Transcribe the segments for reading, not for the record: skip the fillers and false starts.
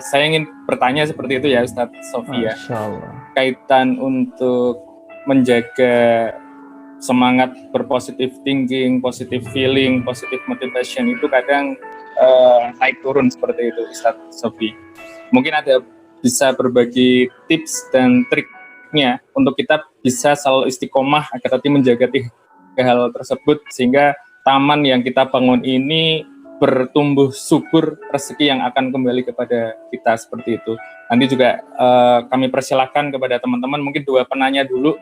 Saya ingin bertanya seperti itu ya Ustadz Sofi ya. Masya Allah. Kaitan untuk menjaga semangat berpositif thinking, positive feeling, positive motivation itu kadang naik turun seperti itu Ustadz Sofi. Mungkin ada bisa berbagi tips dan triknya untuk kita bisa selalu istiqomah agar tadi menjaga tiga hal tersebut sehingga taman yang kita bangun ini bertumbuh subur rezeki yang akan kembali kepada kita seperti itu. Nanti juga kami persilahkan kepada teman-teman mungkin 2 penanya dulu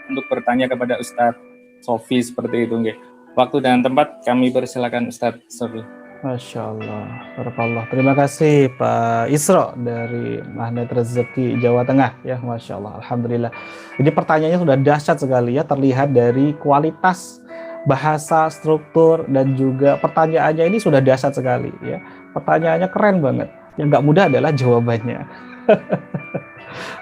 untuk bertanya kepada Ustadz Sofi seperti itu. Nggih. Waktu dan tempat kami persilahkan Ustadz Sofi. Masya Allah, barakallah. Terima kasih Pak Isro dari Magnet Rezeki Jawa Tengah ya, Masya Allah, Alhamdulillah. Jadi pertanyaannya sudah dahsyat sekali ya, terlihat dari kualitas bahasa, struktur, dan juga pertanyaannya ini sudah dahsyat sekali ya. Pertanyaannya keren banget. Yang nggak mudah adalah jawabannya.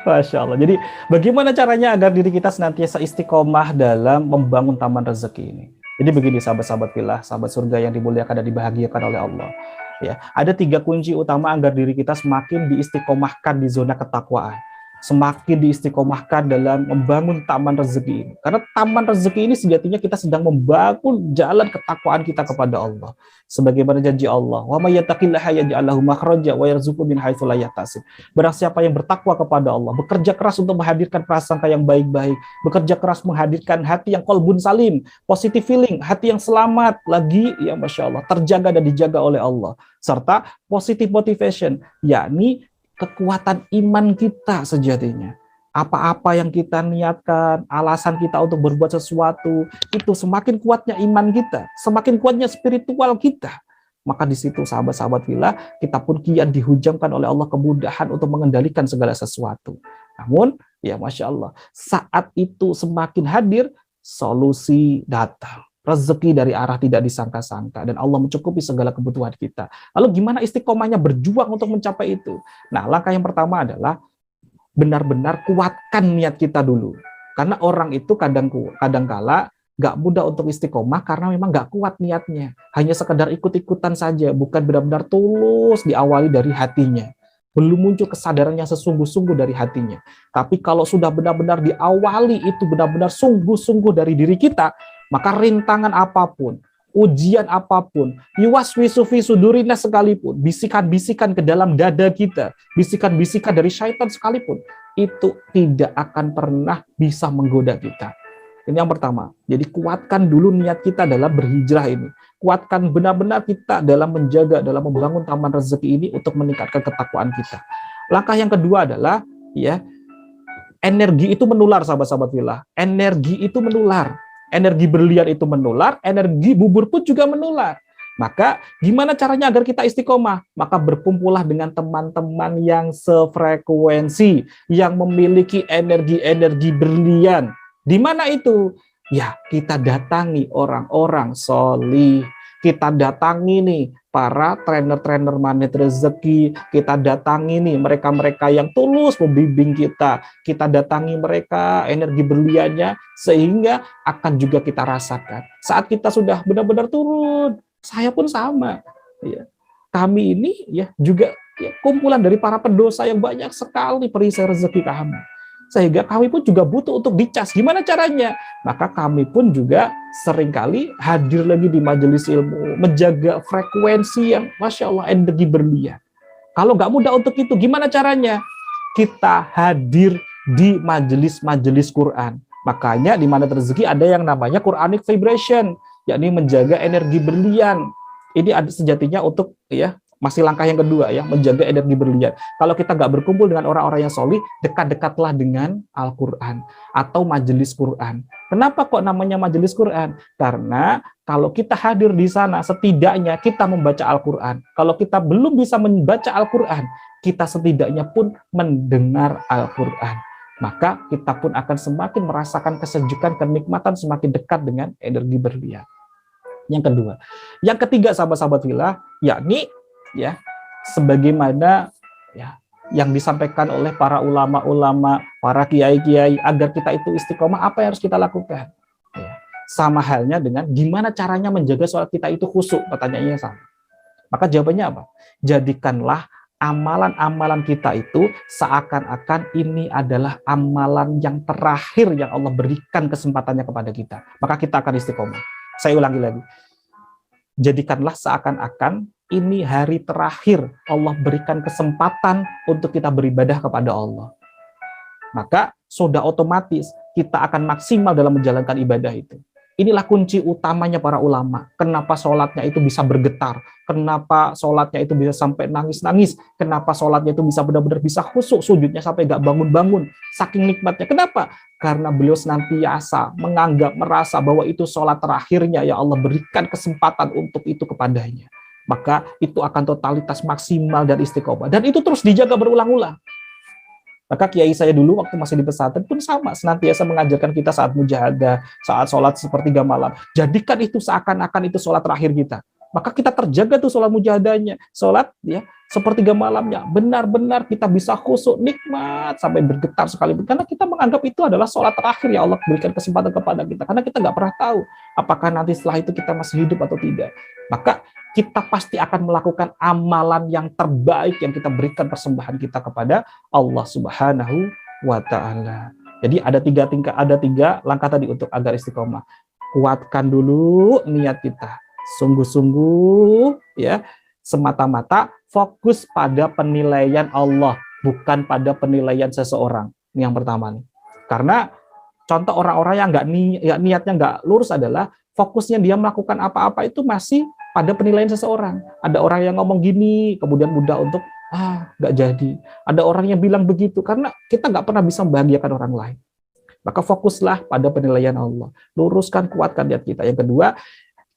Masya Allah. Jadi bagaimana caranya agar diri kita senantiasa istiqomah dalam membangun taman rezeki ini? Jadi begini sahabat-sahabat fillah, sahabat surga yang dimuliakan dan dibahagiakan oleh Allah. Ya, ada 3 kunci utama agar diri kita semakin diistiqomahkan di zona ketakwaan. Semakin diistiqomahkan dalam membangun taman rezeki ini. Karena taman rezeki ini sejatinya kita sedang membangun jalan ketakwaan kita kepada Allah. Sebagaimana janji Allah, "Wa may yattaqillaha yaj'al lahu makhraja wa yarzuqhu min haitsu la yahtasib." Barang siapa yang bertakwa kepada Allah, bekerja keras untuk menghadirkan prasangka yang baik-baik, bekerja keras menghadirkan hati yang qalbun salim, positive feeling, hati yang selamat lagi, ya Masya Allah, terjaga dan dijaga oleh Allah. Serta positive motivation, yakni kekuatan iman kita sejatinya. Apa-apa yang kita niatkan, alasan kita untuk berbuat sesuatu, itu semakin kuatnya iman kita, semakin kuatnya spiritual kita. Maka di situ sahabat-sahabat fillah, kita pun kian dihujamkan oleh Allah kemudahan untuk mengendalikan segala sesuatu. Namun, ya Masya Allah, saat itu semakin hadir, solusi datang. Rezeki dari arah tidak disangka-sangka, dan Allah mencukupi segala kebutuhan kita. Lalu gimana istiqomahnya berjuang untuk mencapai itu? Nah, langkah yang pertama adalah benar-benar kuatkan niat kita dulu. Karena orang itu kadang-kala nggak mudah untuk istiqomah karena memang nggak kuat niatnya. Hanya sekedar ikut-ikutan saja, bukan benar-benar tulus diawali dari hatinya. Belum muncul kesadaran yang sesungguh-sungguh dari hatinya. Tapi kalau sudah benar-benar diawali itu benar-benar sungguh-sungguh dari diri kita, maka rintangan apapun, ujian apapun, yuwaswisu fi sudurina sekalipun, bisikan-bisikan ke dalam dada kita, bisikan-bisikan dari syaitan sekalipun, itu tidak akan pernah bisa menggoda kita. Ini yang pertama. Jadi kuatkan dulu niat kita dalam berhijrah ini. Kuatkan benar-benar kita dalam menjaga, dalam membangun taman rezeki ini untuk meningkatkan ketakwaan kita. Langkah yang kedua adalah ya, energi itu menular sahabat-sahabat fillah. Energi itu menular. Energi berlian itu menular, energi bubur pun juga menular. Maka gimana caranya agar kita istiqomah? Maka berkumpullah dengan teman-teman yang sefrekuensi, yang memiliki energi-energi berlian. Di mana itu? Ya, kita datangi orang-orang solih. Kita datangi nih para trainer-trainer magnet rezeki. Kita datangi nih mereka-mereka yang tulus membimbing kita. Kita datangi mereka, energi berliannya, sehingga akan juga kita rasakan. Saat kita sudah benar-benar turun, saya pun sama. Ya. Kami ini ya juga ya, kumpulan dari para pendosa yang banyak sekali perisai rezeki kami. Sehingga kami pun juga butuh untuk dicas. Gimana caranya? Maka kami pun juga seringkali hadir lagi di majelis ilmu, menjaga frekuensi yang Masya Allah energi berlian. Kalau nggak mudah untuk itu, gimana caranya? Kita hadir di majelis-majelis Quran. Makanya di mana rezeki ada yang namanya Quranic vibration, yakni menjaga energi berlian. Ini sejatinya untuk ya masih langkah yang kedua ya, menjaga energi berlian. Kalau kita nggak berkumpul dengan orang-orang yang solih, dekat-dekatlah dengan Al-Quran atau majelis Quran. Kenapa kok namanya majelis Quran? Karena kalau kita hadir di sana, setidaknya kita membaca Al-Quran. Kalau kita belum bisa membaca Al-Quran, kita setidaknya pun mendengar Al-Quran. Maka kita pun akan semakin merasakan kesejukan, kenikmatan, semakin dekat dengan energi berlian. Yang kedua. Yang ketiga, sahabat-sahabat fillah, yakni ya sebagaimana ya yang disampaikan oleh para ulama-ulama, para kiai-kiai agar kita itu istiqomah, apa yang harus kita lakukan? Ya, sama halnya dengan gimana caranya menjaga sholat kita itu khusyuk, pertanyaannya sama. Maka jawabannya apa? Jadikanlah amalan-amalan kita itu seakan-akan ini adalah amalan yang terakhir yang Allah berikan kesempatannya kepada kita. Maka kita akan istiqomah. Saya ulangi lagi. Jadikanlah seakan-akan ini hari terakhir Allah berikan kesempatan untuk kita beribadah kepada Allah. Maka sudah otomatis kita akan maksimal dalam menjalankan ibadah itu. Inilah kunci utamanya para ulama. Kenapa sholatnya itu bisa bergetar? Kenapa sholatnya itu bisa sampai nangis-nangis? Kenapa sholatnya itu bisa benar-benar bisa khusyuk? Sujudnya sampai gak bangun-bangun. Saking nikmatnya. Kenapa? Karena beliau senantiasa menganggap, merasa bahwa itu sholat terakhirnya yang Allah berikan kesempatan untuk itu kepadanya. Maka itu akan totalitas maksimal dan istiqomah. Dan itu terus dijaga berulang-ulang. Maka kiai saya dulu waktu masih di pesantren pun sama, senantiasa mengajarkan kita saat mujahadah, saat sholat sepertiga malam. Jadikan itu seakan-akan itu sholat terakhir kita. Maka kita terjaga tuh sholat mujahadahnya, sholat ya sepertiga malamnya. Benar-benar kita bisa khusyuk, nikmat sampai bergetar sekali. Karena kita menganggap itu adalah sholat terakhir yang Allah berikan kesempatan kepada kita. Karena kita nggak pernah tahu apakah nanti setelah itu kita masih hidup atau tidak. Maka kita pasti akan melakukan amalan yang terbaik yang kita berikan persembahan kita kepada Allah Subhanahu wa Ta'ala. Jadi ada tiga langkah tadi untuk agar istiqomah. Kuatkan dulu niat kita, sungguh-sungguh ya, semata-mata fokus pada penilaian Allah, bukan pada penilaian seseorang. Ini yang pertama nih. Karena contoh orang-orang yang niatnya nggak lurus adalah fokusnya dia melakukan apa-apa itu masih pada penilaian seseorang. Ada orang yang ngomong gini, kemudian mudah untuk nggak jadi. Ada orang yang bilang begitu, karena kita nggak pernah bisa membahagiakan orang lain. Maka fokuslah pada penilaian Allah. Luruskan, kuatkan niat kita. Yang kedua,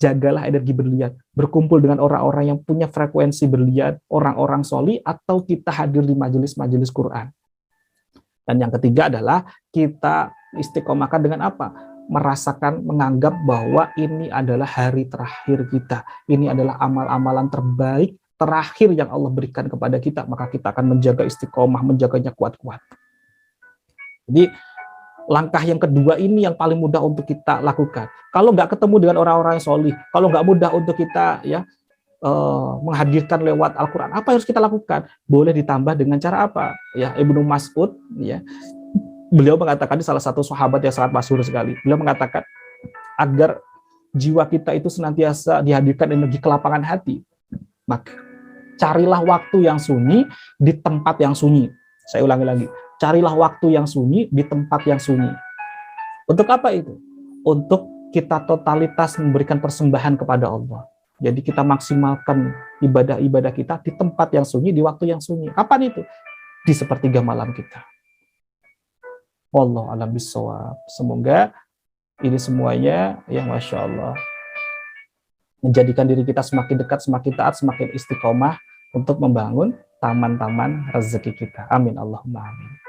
jagalah energi berlian. Berkumpul dengan orang-orang yang punya frekuensi berlian, orang-orang soli, atau kita hadir di majelis-majelis Quran. Dan yang ketiga adalah kita istiqomahkan dengan apa? Merasakan, menganggap bahwa ini adalah hari terakhir kita. Ini adalah amal-amalan terbaik, terakhir yang Allah berikan kepada kita. Maka kita akan menjaga istiqomah, menjaganya kuat-kuat. Jadi, langkah yang kedua ini yang paling mudah untuk kita lakukan. Kalau nggak ketemu dengan orang-orang yang solih, kalau nggak mudah untuk kita ya menghadirkan lewat Al-Quran, apa yang harus kita lakukan? Boleh ditambah dengan cara apa? Ya, Ibnu Mas'ud, ya, beliau mengatakan, di salah satu sahabat yang sangat masyhur sekali, beliau mengatakan agar jiwa kita itu senantiasa dihadirkan energi kelapangan hati, maka carilah waktu yang sunyi di tempat yang sunyi. Saya ulangi lagi, carilah waktu yang sunyi di tempat yang sunyi. Untuk apa itu? Untuk kita totalitas memberikan persembahan kepada Allah. Jadi kita maksimalkan ibadah-ibadah kita di tempat yang sunyi, di waktu yang sunyi. Kapan itu? Di sepertiga malam kita. Wallahu a'lam bishawab. Semoga ini semuanya ya Masya Allah menjadikan diri kita semakin dekat, semakin taat, semakin istiqomah untuk membangun taman-taman rezeki kita. Amin Allahumma amin.